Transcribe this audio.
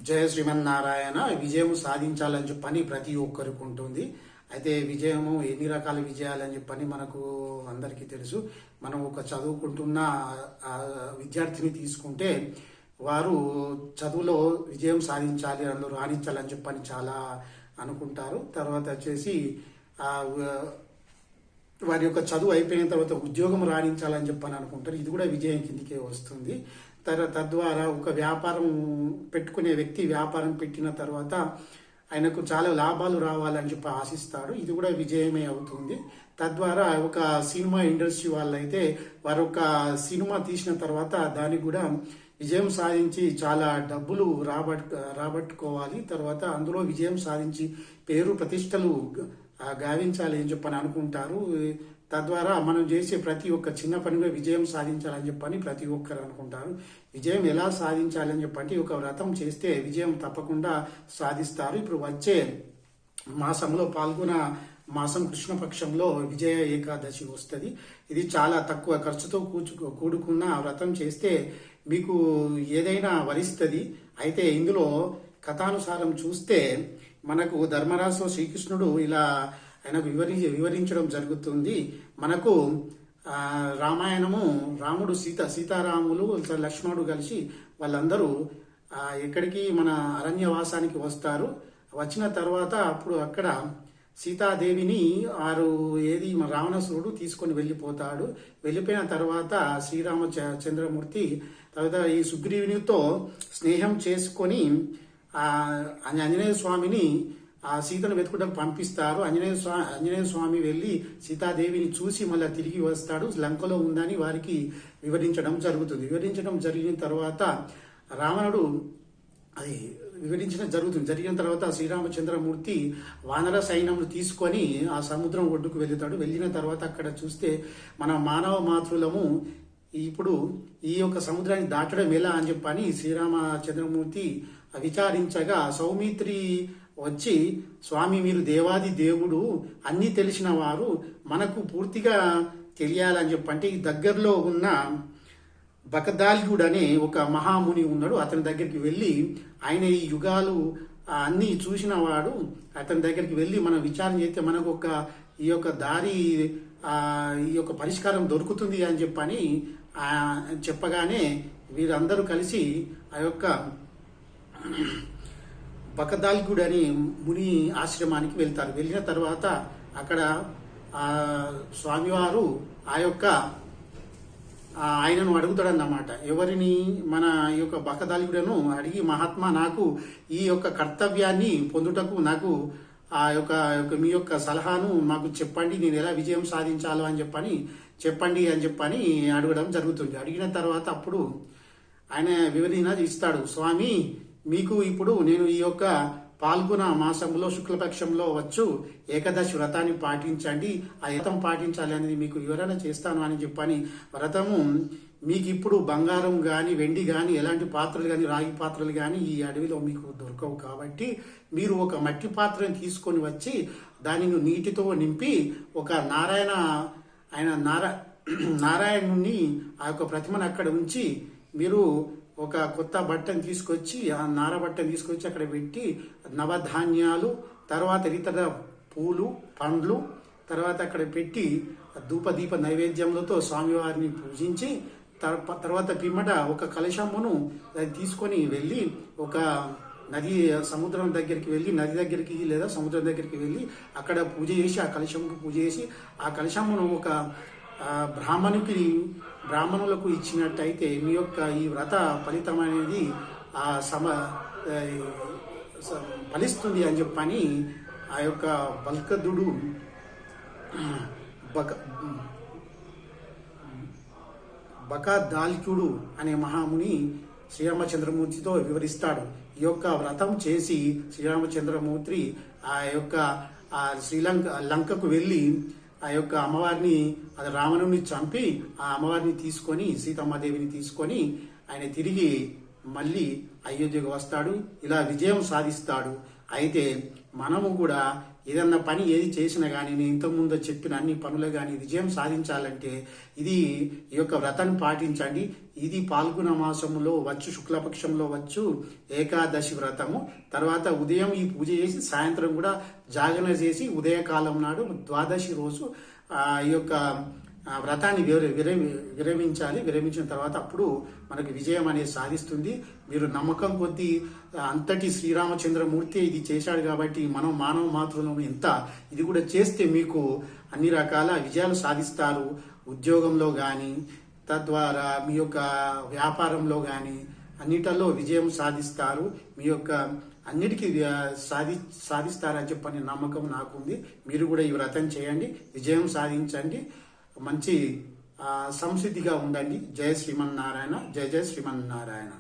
జయ శ్రీమన్నారాయణ. విజయము సాధించాలని చెప్పని ప్రతి ఒక్కరికి ఉంటుంది. అయితే విజయము ఎన్ని రకాల విజయాలని చెప్పని మనకు అందరికీ తెలుసు. మనం ఒక చదువుకుంటున్న విద్యార్థిని తీసుకుంటే వారు చదువులో విజయం సాధించాలి, అందులో రాణించాలని చెప్పని చాలా అనుకుంటారు. తర్వాత వచ్చేసి వారి యొక్క చదువు అయిపోయిన తర్వాత ఉద్యోగం రాణించాలని చెప్పని అనుకుంటారు. ఇది కూడా విజయం కిందికే వస్తుంది. తద్వారా ఒక వ్యాపారం పెట్టుకునే వ్యక్తి వ్యాపారం పెట్టిన తర్వాత ఆయనకు చాలా లాభాలు రావాలని చెప్పి ఆశిస్తాడు. ఇది కూడా విజయమే అవుతుంది. తద్వారా ఒక సినిమా ఇండస్ట్రీ వాళ్ళైతే వారు ఒక సినిమా తీసిన తర్వాత దానికి కూడా విజయం సాధించి చాలా డబ్బులు రాబట్టుకోవాలి. తర్వాత అందులో విజయం సాధించి పేరు ప్రతిష్టలు గావించాలి అని చెప్పని అనుకుంటారు. తద్వారా మనం చేసే ప్రతి ఒక్క చిన్న పనిలో విజయం సాధించాలని చెప్పని ప్రతి ఒక్కరు అనుకుంటారు. విజయం ఎలా సాధించాలని చెప్పంటే ఒక వ్రతం చేస్తే విజయం తప్పకుండా సాధిస్తారు. ఇప్పుడు వచ్చే మాసంలో పాల్గొన మాసం కృష్ణపక్షంలో విజయ ఏకాదశి వస్తుంది. ఇది చాలా తక్కువ ఖర్చుతో కూడుకున్న వ్రతం చేస్తే మీకు ఏదైనా వరిస్తుంది. అయితే ఇందులో కథానుసారం చూస్తే మనకు ధర్మరాజు శ్రీకృష్ణుడు ఇలా ఆయనకు వివరించడం జరుగుతుంది. మనకు రామాయణము రాముడు సీతారాములు లక్ష్మణుడు కలిసి వాళ్ళందరూ ఎక్కడికి మన అరణ్యవాసానికి వస్తారు. వచ్చిన తర్వాత అప్పుడు అక్కడ సీతాదేవిని రావణాసురుడు తీసుకొని వెళ్ళిపోతాడు. వెళ్ళిపోయిన తర్వాత శ్రీరామచంద్రమూర్తి తర్వాత ఈ సుగ్రీవునితో స్నేహం చేసుకొని ఆంజనేయ స్వామిని ఆ సీతను వెతుకుటం పంపిస్తారు. ఆంజనేయ స్వామి వెళ్ళి సీతాదేవిని చూసి మళ్ళీ తిరిగి వస్తాడు. లంకలో ఉందని వారికి వివరించడం జరుగుతుంది. వివరించడం జరిగిన తర్వాత రావణుడు అది జరిగిన తర్వాత శ్రీరామచంద్రమూర్తి వానర సైన్యం తీసుకొని ఆ సముద్రం ఒడ్డుకు వెళ్తాడు. వెళ్ళిన తర్వాత అక్కడ చూస్తే మన మానవ మాతృలము ఇప్పుడు ఈ యొక్క సముద్రాన్ని దాటడం ఎలా అని చెప్పని శ్రీరామచంద్రమూర్తి విచారించగా సౌమిత్రి వచ్చి, స్వామి మీరు దేవాది దేవుడు, అన్నీ తెలిసిన వారు, మనకు పూర్తిగా తెలియాలని చెప్పంటే ఈ దగ్గరలో ఉన్న బకదాల్యుడు అనే ఒక మహాముని ఉన్నాడు. అతని దగ్గరికి వెళ్ళి ఆయన ఈ యుగాలు అన్నీ చూసిన వాడు. అతని దగ్గరికి వెళ్ళి మనం విచారణ చేస్తే మనకు ఈ యొక్క దారి ఈ యొక్క పరిష్కారం దొరుకుతుంది అని చెప్పని చెప్పగానే వీరందరూ కలిసి ఆ యొక్క బకదాల్యుడు అని ముని ఆశ్రమానికి వెళ్తారు. వెళ్ళిన తర్వాత అక్కడ స్వామివారు ఆయనను అడుగుతాడన్నమాట. ఎవరిని? మన ఈ యొక్క బకదాల్యుడను అడిగి, మహాత్మా నాకు ఈ యొక్క కర్తవ్యాన్ని పొందుటకు నాకు మీ యొక్క సలహాను మాకు చెప్పండి, నేను ఎలా విజయం సాధించాలో అని చెప్పండి అని చెప్పని అడగడం జరుగుతుంది. అడిగిన తర్వాత అప్పుడు ఆయన వివరణ ఇస్తాడు. స్వామి మీకు ఇప్పుడు నేను ఈ యొక్క పాల్గొన మాసంలో శుక్లపక్షంలో వచ్చు ఏకాదశి వ్రతాన్ని పాటించండి, ఆ వ్రతం పాటించాలి అనేది మీకు వివరణ చేస్తాను అని చెప్పని వ్రతము మీకు ఇప్పుడు బంగారం కానీ వెండి కానీ ఎలాంటి పాత్రలు కానీ రాగి పాత్రలు కానీ ఈ అడవిలో మీకు దొరకవు. కాబట్టి మీరు ఒక మట్టి పాత్రను తీసుకొని వచ్చి దానిని నీటితో నింపి ఒక నారాయణుని ఆ యొక్క ప్రతిమను అక్కడ ఉంచి మీరు ఒక కొత్త బట్టను తీసుకొచ్చి ఆ నార బట్టను తీసుకొచ్చి అక్కడ పెట్టి నవధాన్యాలు తర్వాత ఇతర పూలు పండ్లు తర్వాత అక్కడ పెట్టి ధూపదీప నైవేద్యములతో స్వామివారిని పూజించి తర్వాత పిమ్మట ఒక కలశమును తీసుకొని వెళ్ళి ఒక సముద్రం దగ్గరికి వెళ్ళి నది దగ్గరికి లేదా సముద్రం దగ్గరికి వెళ్ళి అక్కడ పూజ చేసి ఆ కలశముకు పూజ చేసి ఆ కలశమును ఒక బ్రాహ్మణులకు ఇచ్చినట్టయితే మీ యొక్క ఈ వ్రత ఫలితం అనేది ఫలిస్తుంది అని చెప్పని ఆ యొక్క బల్కదుడు బకదాల్యుడు అనే మహాముని శ్రీరామచంద్రమూర్తితో వివరిస్తాడు. ఈ యొక్క వ్రతం చేసి శ్రీరామచంద్రమూర్తి ఆ యొక్క లంకకు వెళ్ళి ఆ యొక్క అమ్మవారిని రావణుని చంపి ఆ అమ్మవారిని తీసుకొని సీతమ్మదేవిని తీసుకొని ఆయన తిరిగి మళ్ళీ అయోధ్యకు వస్తాడు. ఇలా విజయం సాధిస్తాడు. అయితే మనము కూడా ఏదన్నా పని ఏది చేసినా కానీ నేను ఇంతకుముందు చెప్పిన అన్ని పనులు కానీ విజయం సాధించాలంటే ఈ యొక్క వ్రతాన్ని పాటించండి. ఇది పాల్గొన మాసంలో వచ్చు, శుక్లపక్షంలో వచ్చు ఏకాదశి వ్రతము. తర్వాత ఉదయం ఈ పూజ చేసి సాయంత్రం కూడా జాగరణ చేసి ఉదయకాలం నాడు ద్వాదశి రోజు ఈ యొక్క వ్రతాన్ని విరమించాలి. విరమించిన తర్వాత అప్పుడు మనకు విజయం అనేది సాధిస్తుంది. మీరు నమ్మకం కొద్దీ అంతటి శ్రీరామచంద్రమూర్తి ఇది చేశాడు కాబట్టి మనం మానవ మాతృలం ఎంత ఇది కూడా చేస్తే మీకు అన్ని రకాల విజయాలు సాధిస్తారు. ఉద్యోగంలో కానీ తద్వారా మీ యొక్క వ్యాపారంలో కానీ అన్నిటిలో విజయం సాధిస్తారు. మీ యొక్క అన్నిటికీ సాధిస్తారని చెప్పని నమ్మకం నాకుంది. మీరు కూడా ఈ వ్రతం చేయండి, విజయం సాధించండి, మంచి సంసిద్ధిగా ఉండండి. జయ శ్రీమన్నారాయణ. జయ జయ శ్రీమన్నారాయణ.